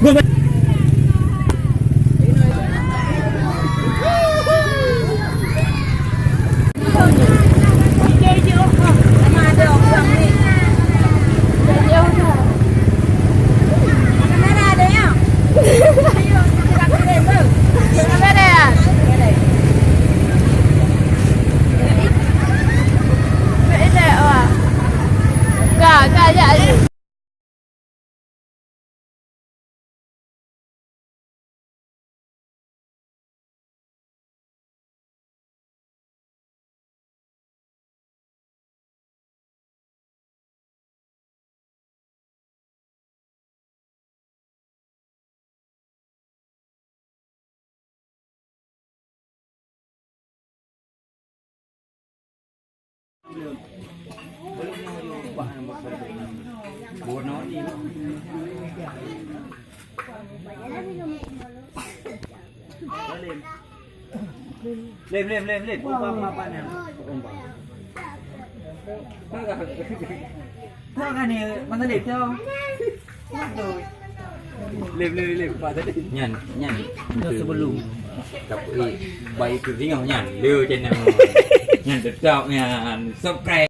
Lem. Apa ni? Tahu kan ni masa lem tahu. Lem. Pak tadi. Nyan. Sebelum. Tapi baik tu tengok nyan. Leu channel. Nyan tetap nyan. Subscribe.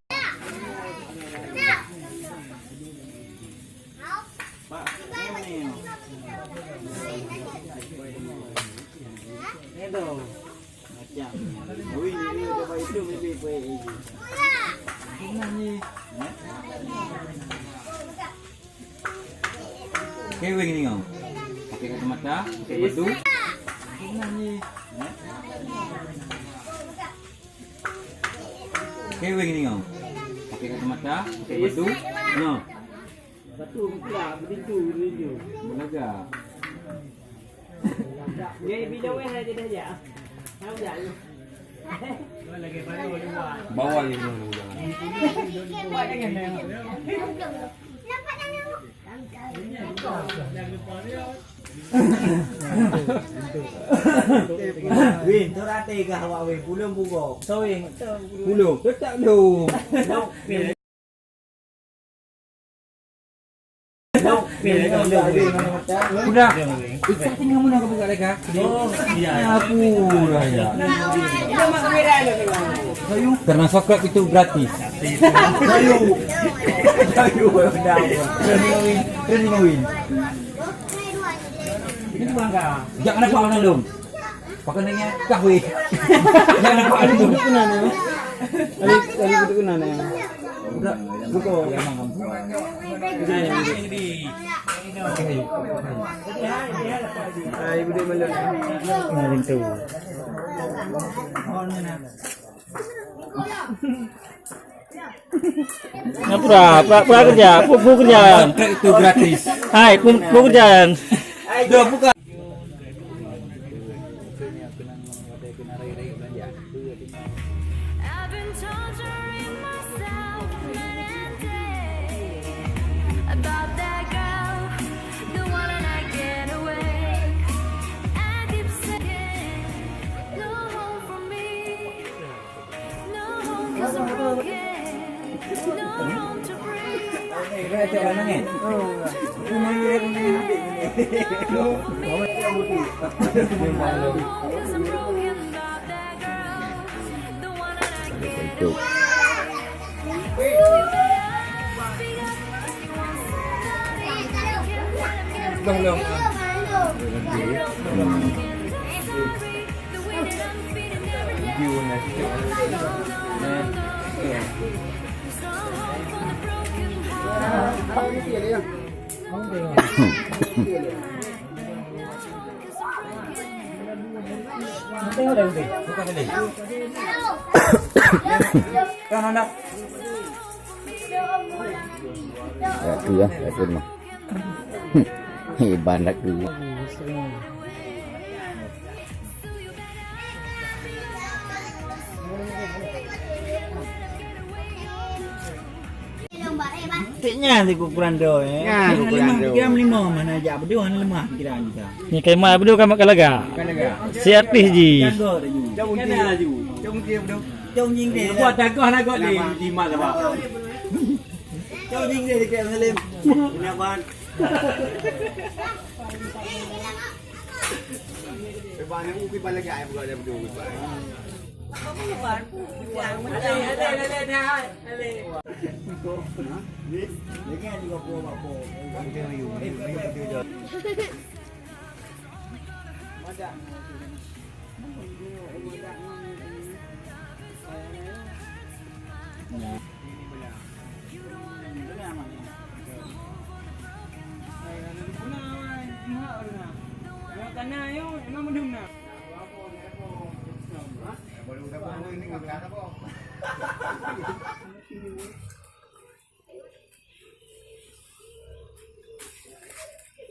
Kewing ni kau. Pakai kacamata, pakai baju. Kewing ni kau. Pakai kacamata, pakai baju. No. Satu pula begitu. Belaga. Dia video aja dah. Tahu tak? Lagi baru luar. Bawa je dulu. Buat dengan dia. Win, tu rata ke awak win? Pulung pukul. Sawing. Pulung. Tetap dulu. Udah. Ikut tinggal mana kau buka leka? Oh, iya. Aku dah ya. Ini mak kamera lo. Karena subscribe itu gratis. Sayu dah. Training win. Ini bangga. Jangan nampak orang dong. Pakannya kahwe. Jangan nampak orang dong. Ali betul kena ni. Udah. Buka. Ai bude malam. Ngaring tu. Pura kerja, pu kerjaan. Itu gratis. Hai, pu kerjaan. Dah buka. I've been torturing myself night and day about that girl, the one and I get away. I keep saying, no home for me, no home 'cause I'm broken, no room to breathe. Ada orang ni. No home 'cause I'm broken about that girl, the one and I get away. Belum. Kan anak. Itu ya, itu mah. Hebat lagi. Tiknya di ukuran do kira 5 mana aja berdua 5 kira kita. Ni kai mai berdua kan makan lega. Si artis ji. Jago dah ju. Kena lah ju. Jom jing dia. Buat dakwah nak kau di mana pak? Jom jing dia dekat Muslim. Punya ban. Bang ni ubi lagi ayam buat dia berdua ubi. Dengan juga apa.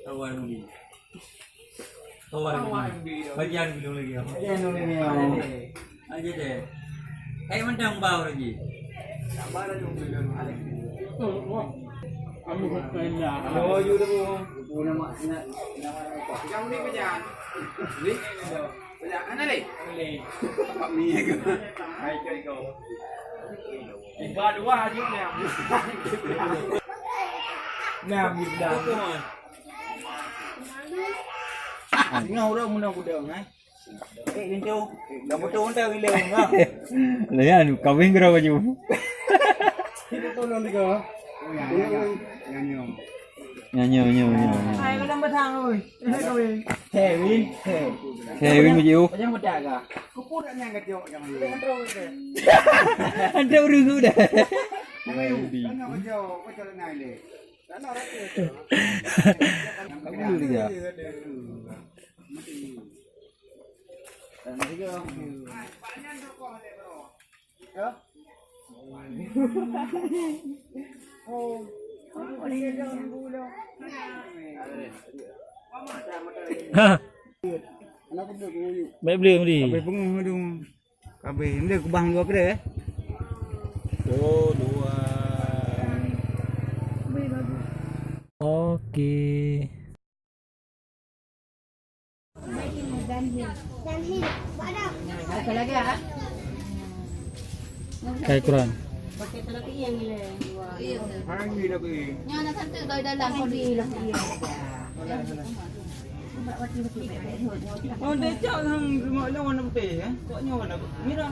Kawan ni. Bagian dulu lagi. Yang ni. Aja deh. Mendang bau lagi. Oh, you tu. Nama Jangan ni pejan. Ni. Pejan mana ni? Pak mi ke? Hai ke kau. Tiba dua aja ni. Nam dah. Ngau dah muna budang ai. Lintu. Dah betul dah bila ngau. Layan kawin kira baju. Kita tolong dia. Nyanyi. Hai kau dah batang oi. Kawin. Kevin. Kevin baju. Macam budak ke? Kau pun nak nyang kacau jangan ni. Ada urus dah. Nak kacau naik le. Nak rasa. Kamu dia. Baik beli ni. Kabeh penguh tu. Kabeh ni ke bang dua ke dah? Dua. Okey. Kayak Quran. Hang ni dah beli. Yang nak satu kau dalam kau di lah dia. Oh, dia cak hang rumah dia warna putih Koknya warna merah.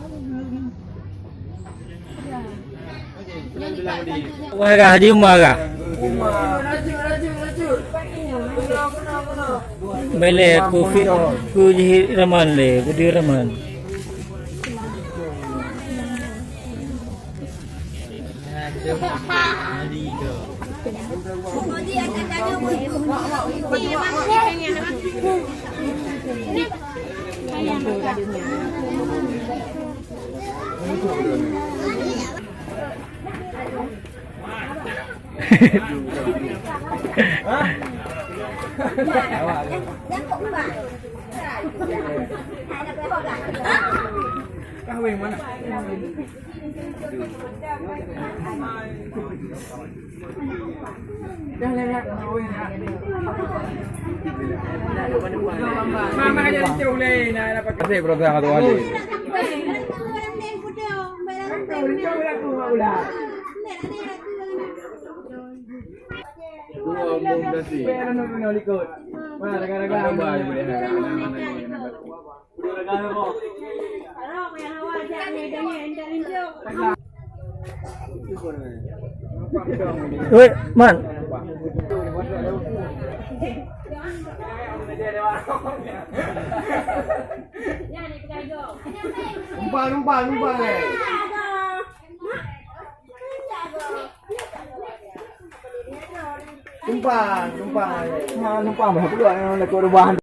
Wah, Haji Umar kah? Mele ku ji raman le, ku di raman. Kahwin mana? Mama aja dicule nak dapat kasih berapa satu hari. Dua bom dasi. Mana nak ikut? Mana raga-raga boleh boleh. Udah raga kau. Woi, man. Numpang le. Numpang berapa dua yang nak korban.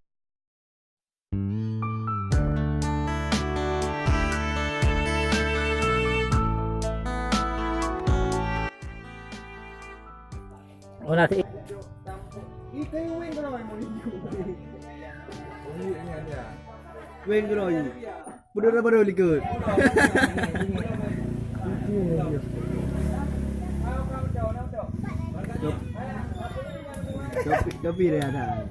Oh nanti. Wen ke roy. Budak ikut. Tapi dia ada.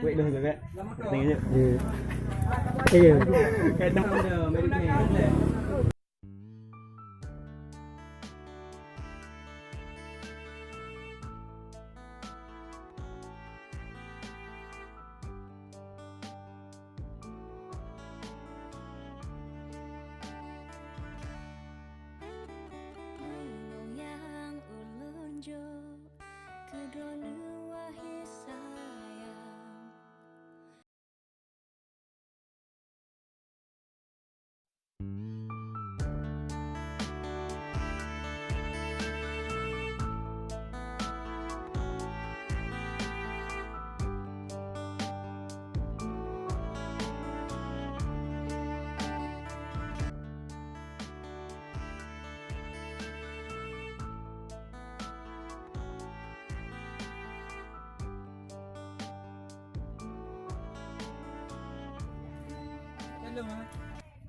Wait dah kakak. Tengok je. Ya. Kadang ada Amerika. tunjuk kedua wahai sayang.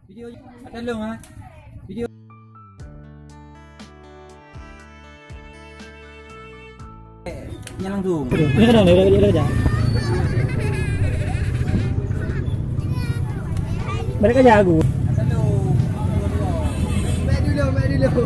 Video akan long ah. Video nya langsung. Ini kan dia aja. Mereka jago. Baik dulu.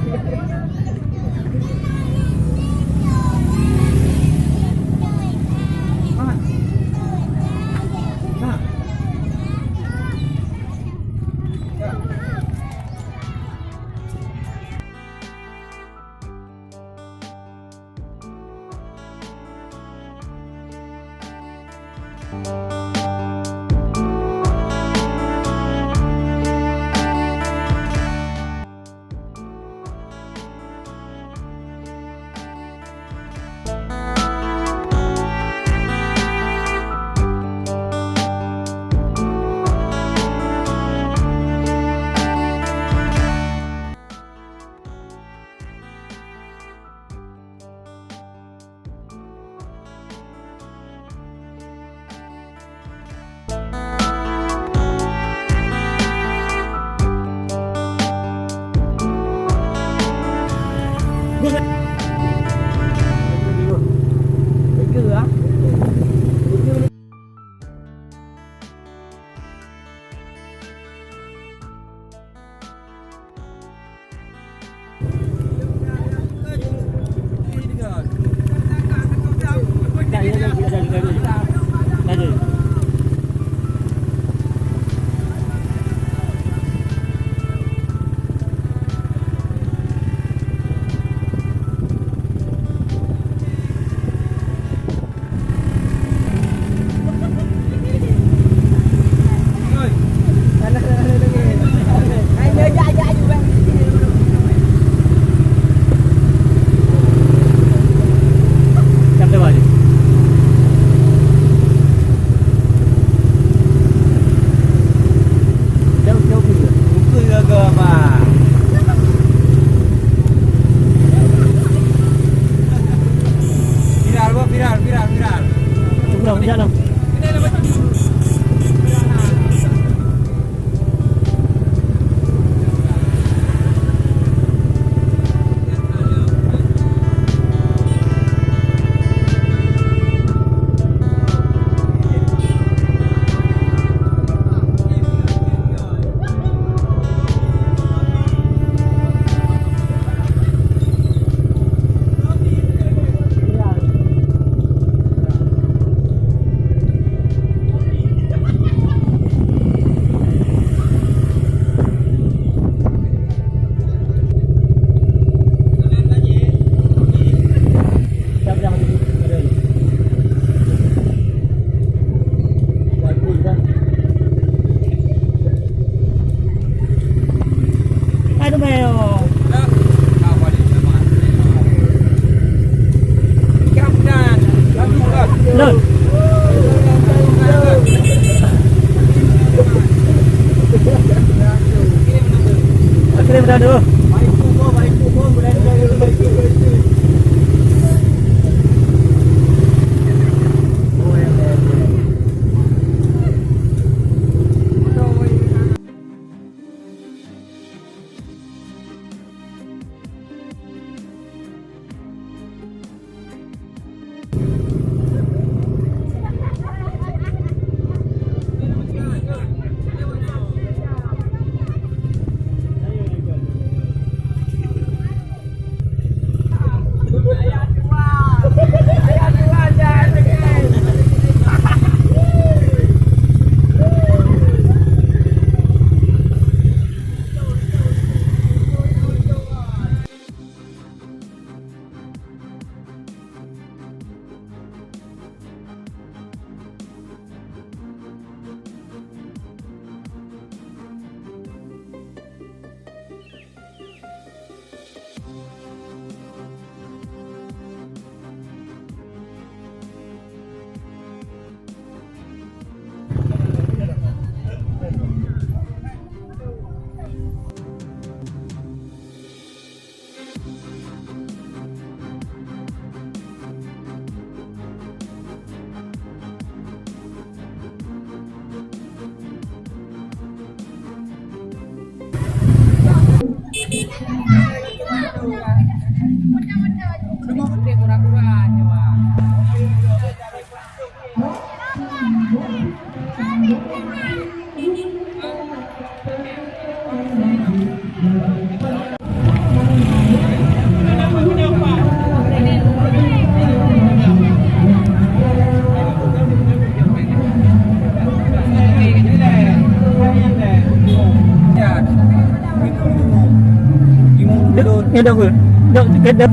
Nghe đâu rồi? Đâu cái đâu?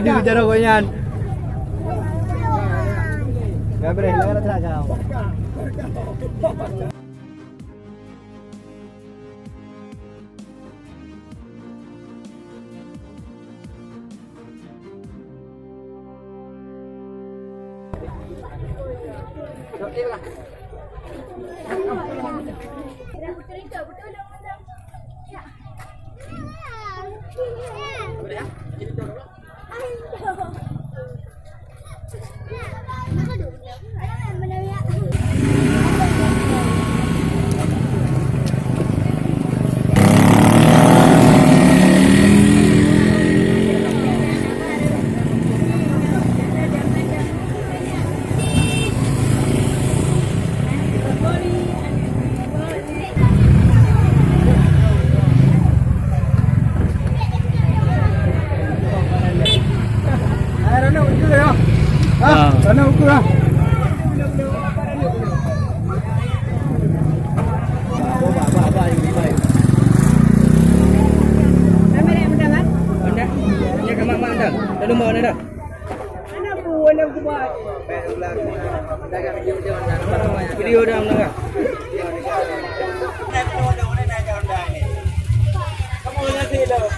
Di bicara konyan. Gabriel, lagi nak jauh. Sana ukur lah. Video dah mendengar. Kamu nanti dah.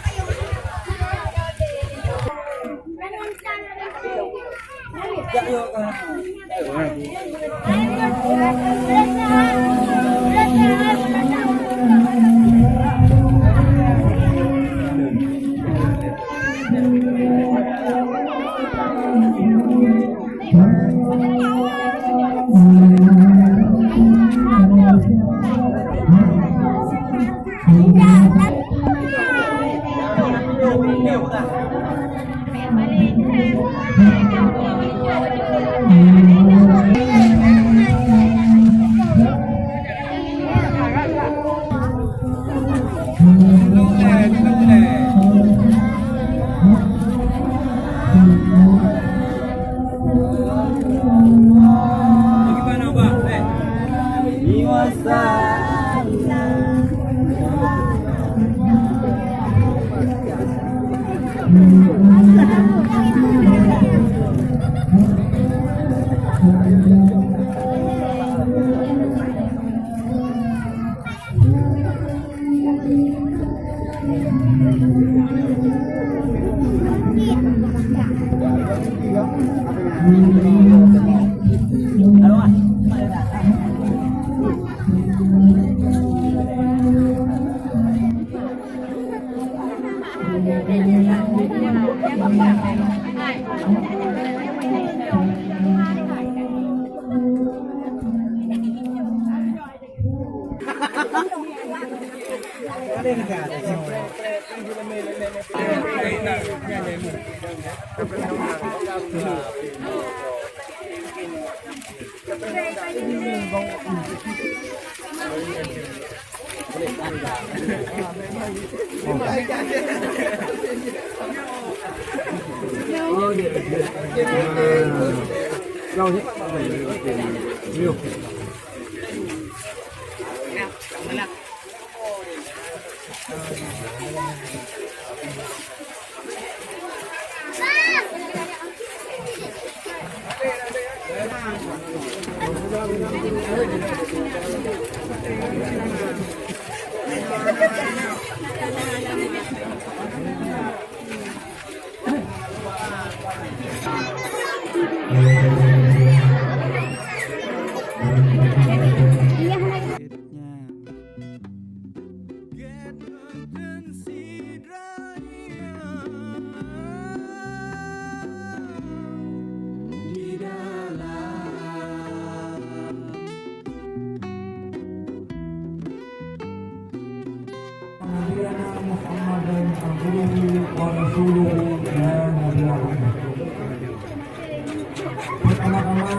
Pertama-tama,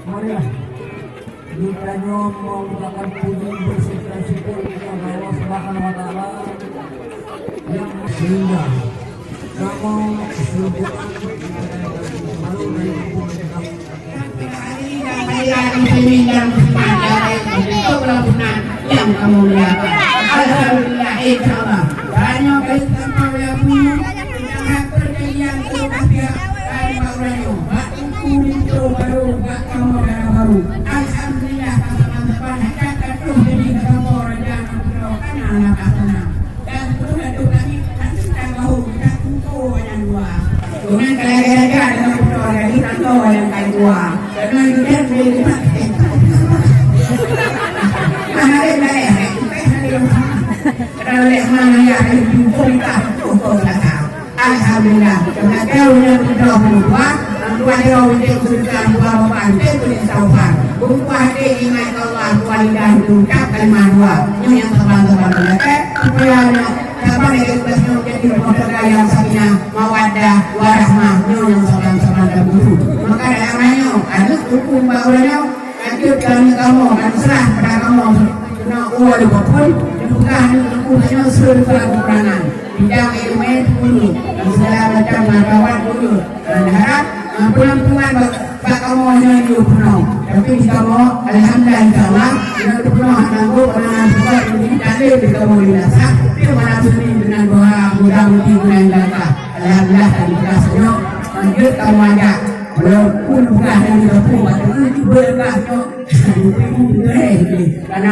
marilah kita mengucapkan puji bersih dan syukur kepada Allah Subhanahu Wa Taala yang sehingga kamu keseluruhan baru dari muslimin dan muslimat yang bersemangat untuk melakukan yang kamu lihat. Alhamdulillah insyaallah. Banyak kali kamu yang punya jangan percaya kepada dia dari bawahnya. Waktu itu baru gak kamu baru. Alhamdulillah teman-teman cakap tu jadi kamu raja kan anak anak. Dan terus ada lagi kita tahu kita kumpul yang dua. Dengan kaya-kaya dengan kumpul lagi tahu yang kaya dua. Karena dia boleh pakai. Alhamdulillah, karena kau yang berdoa buat, buat kau yang berdoa buat bantai boleh sabar. Buat dia ingat Allah walidah ucap kalimat dua, yang teman-teman mereka supaya kapan dia berdoa jadi keluarga yang sakinah, mawaddah, warahmah, yang sama-sama dahulu. Maka ada namanya, ada hukum barunya, ajarkan kamu, dan serah pada kamu. Nak uang pun bukan hanya seluruh kekurangan bidang ilmu dulu dan segala macam masyarakat dulu dan harap pulang-pulang bak kamu hanya hidup penuh tapi kamu alhamdulillah insyaallah hidup penuh nanggu pernah juga ini dalil di kamu binasa dia mana sini dengan doa mudah-mudahan bulan data alhamdulillah dan kita semua lanjut kamu aja walaupun bukan yang dilakukan tapi berkahnya karena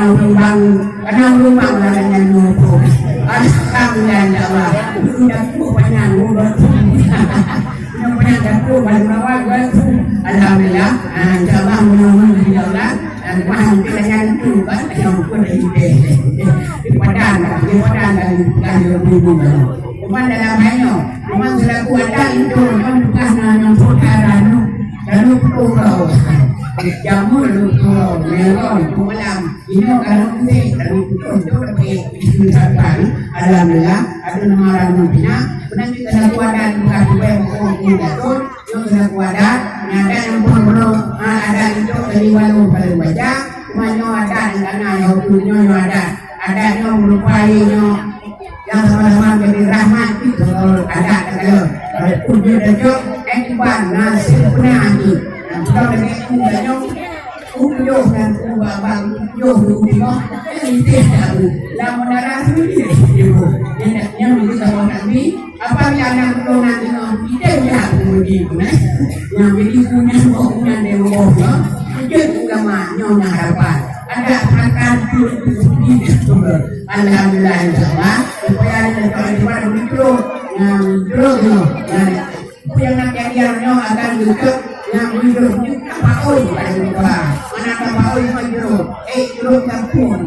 rumah orang yang numpuk alhamdulillah sudah banyak rumah yang banyak dapur banyak alhamdulillah insyaallah mudah-mudahan dan mahal kita yang itu kan yang pun di padang dan lebih cuma dalam hanya memang sudah kuat itu memang bukan yang perkara lalu pulau jamu lalu pulau melon pulang ini kalau ini lalu pulau itu sampai alhamdulillah ada nama Rabbina benar kita kuadan bukan juga orang itu yang sudah kuadan ada yang belum ada itu dari walau baru baca semuanya ada di sana yang punya ada yang merupainya yang sama-sama jadi rahmat itu ada kalau punya dajok ekban nasib penani dan kalau dengan punya ujo dan ubah ujo ujo ini tidak lama darah sendiri yang bisa nabi apa yang nanti tidak yang begitu yang begitu punya dewa itu ulama nyonya harapan ada akan itu alhamdulillah insyaallah supaya kalau di mikro yang terus yang nak yang akan juga yang mikro apa mana apa mikro kampung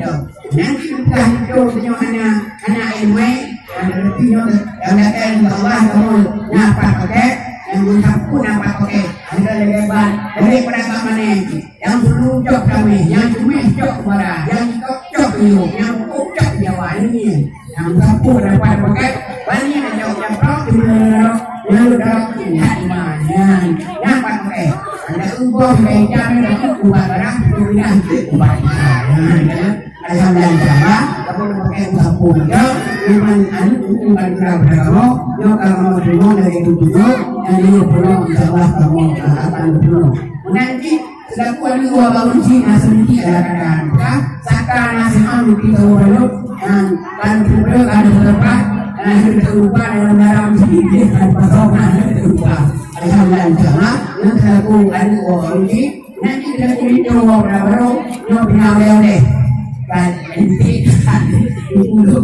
nanti kita itu anak ilmu yang datang Allah kamu nampak pakai yang kampung nampak pakai ada lebar daripada mana yang dulu jok kami yang cuma jok marah yang jok yang jok Jawa ini yang kampung dapat pakai banyak yang jok yang udah yang pakai ada ubah meja dan ubah barang kemudian ubah alhamdulillah kamu pakai kampung jok memang anu ubah berapa yang kalau mau dari itu yang ini perlu insyaallah kamu akan perlu nanti sudah kuat dua bangun Cina sedikit kadang-kadang sakar nasi anu kita walau dan juga ada beberapa kita ubah dalam dalam sedikit dan pasokan kita ubah alhamdulillah yang saya lakukan ini nanti kita itu berapa yang pindah deh kan nanti untuk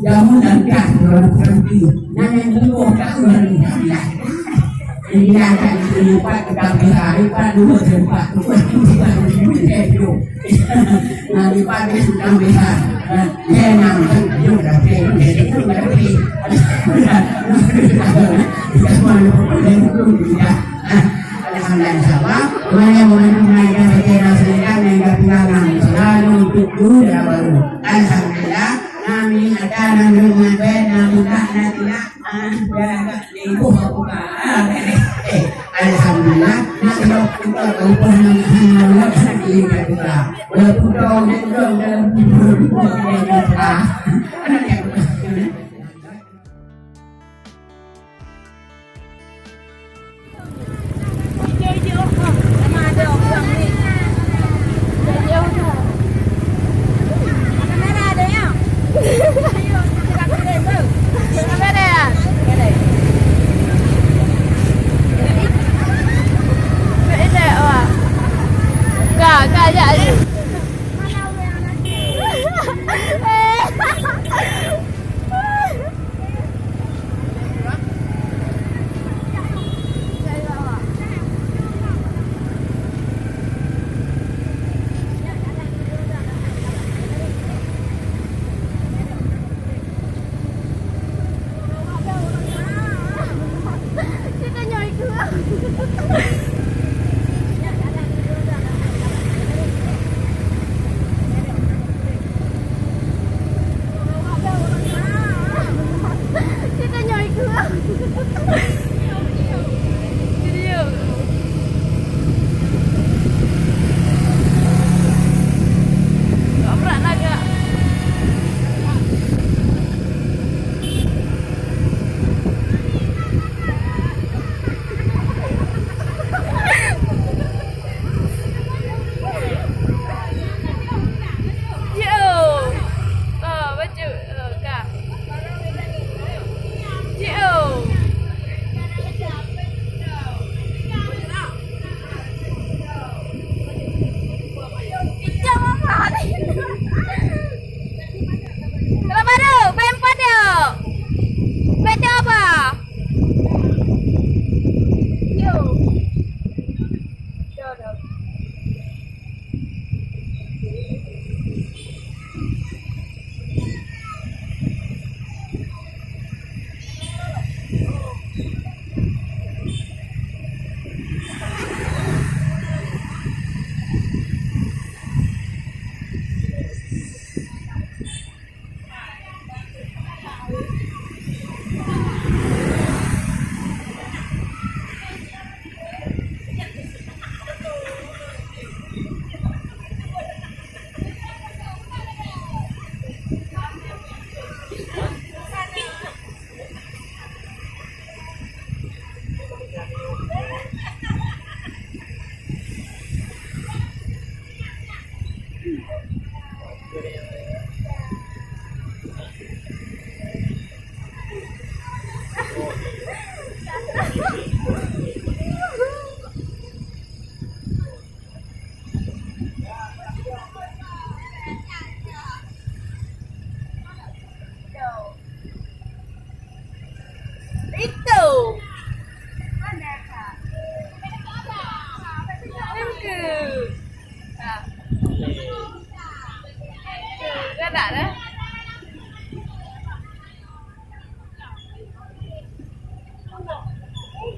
jamu dan gas berhenti nanti dulu tak berhenti ini akan dilupa kita hari pada dua tempat kita itu nanti pada sudah bisa yang juga itu berarti alhamdulillah yang selalu juga baru alhamdulillah kami ada dengan benar tidak ibu buka alhamdulillah kalau kita pernah di kita walaupun dalam kita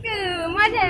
Ke mana?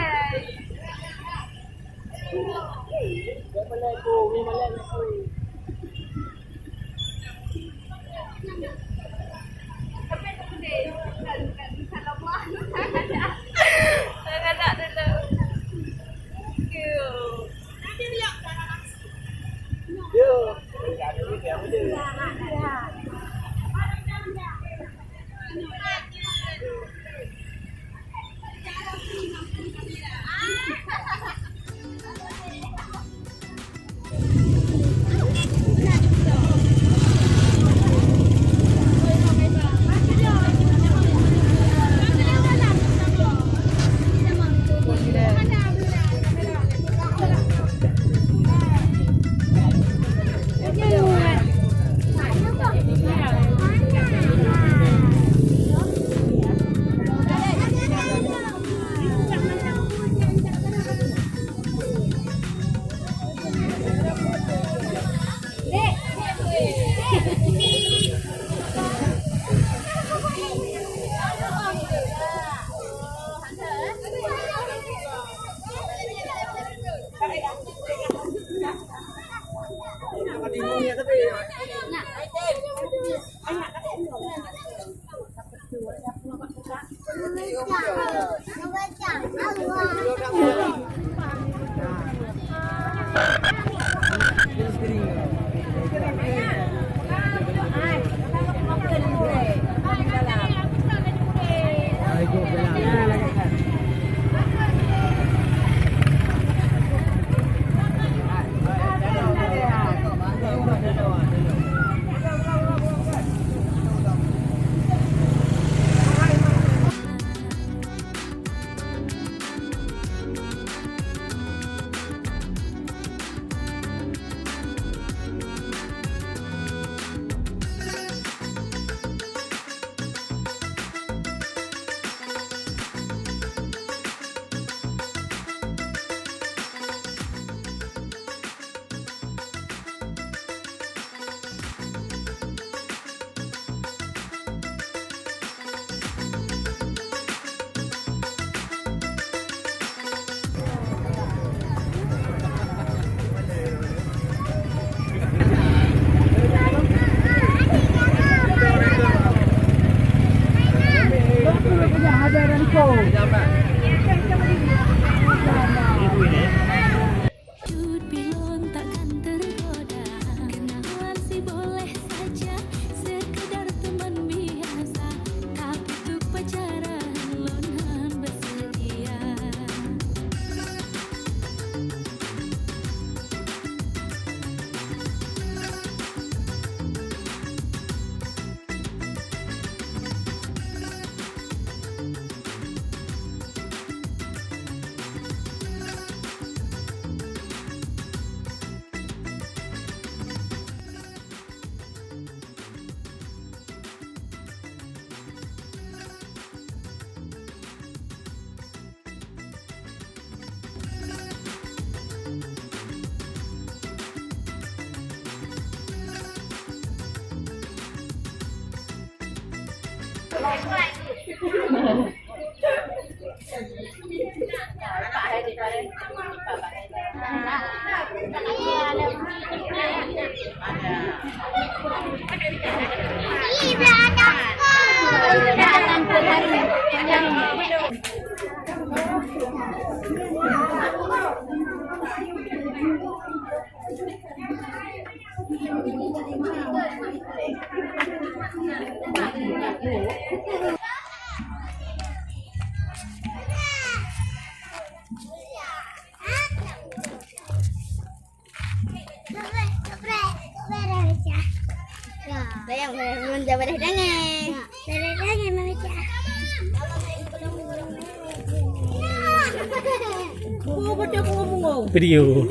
Belum takkan tergoda. Kenalan sih boleh saja, sekedar teman biasa. Tapi untuk pacaran lonan bersedia. Sayang, belum jawab dah dangan. Dah dangan Mama. Video.